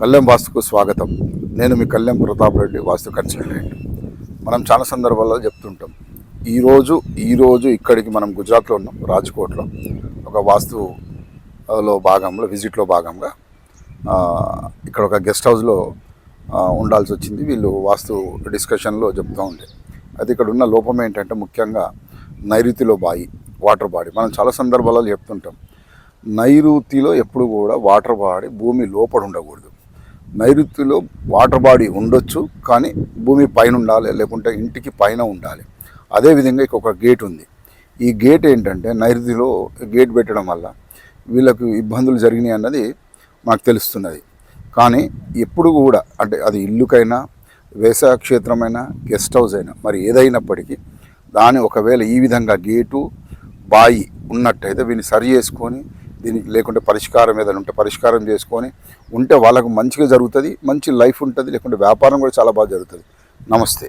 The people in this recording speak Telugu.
కళ్యాణ్ వాస్తుకు స్వాగతం. నేను మీ కళ్యాణ్ ప్రతాప్ రెడ్డి, వాస్తు కన్సల్టెంట్. మనం చాలా సందర్భాల్లో చెప్తుంటాం. ఈరోజు ఇక్కడికి మనం గుజరాత్లో ఉన్నాం, రాజ్కోట్లో. ఒక వాస్తులో భాగంలో విజిట్లో భాగంగా ఇక్కడ ఒక గెస్ట్ హౌస్లో ఉండాల్సి వచ్చింది. వీళ్ళు వాస్తు డిస్కషన్లో చెప్తూ ఉండే అది ఇక్కడ ఉన్న లోపం ఏంటంటే ముఖ్యంగా నైరుతిలో వాటర్ బాడీ. మనం చాలా సందర్భాలలో చెప్తుంటాం, నైరుతిలో ఎప్పుడు కూడా వాటర్ బాడీ భూమి లోపల ఉండకూడదు. నైరుతిలో వాటర్ బాడీ ఉండొచ్చు, కానీ భూమి పైన ఉండాలి, లేకుంటే ఇంటికి పైన ఉండాలి. అదేవిధంగా ఒక గేట్ ఉంది. ఈ గేట్ ఏంటంటే నైరుతిలో గేట్ పెట్టడం వల్ల వీళ్ళకు ఇబ్బందులు జరిగినాయి అన్నది మాకు తెలుస్తున్నది. కానీ ఎప్పుడు కూడా అంటే అది ఇల్లుకైనా, వ్యవసాయ క్షేత్రమైనా, గెస్ట్ హౌస్ అయినా, మరి ఏదైనప్పటికీ దాని ఒకవేళ ఈ విధంగా గేటు బాయి ఉన్నట్టయితే వీని సరి చేసుకొని, దీనికి లేకుంటే పరిష్కారం ఏదైనా ఉంటే పరిష్కారం చేసుకొని ఉంటే వాళ్ళకు మంచిగా జరుగుతుంది, మంచి లైఫ్ ఉంటుంది. లేకుంటే వ్యాపారం కూడా చాలా బాగా జరుగుతుంది. నమస్తే.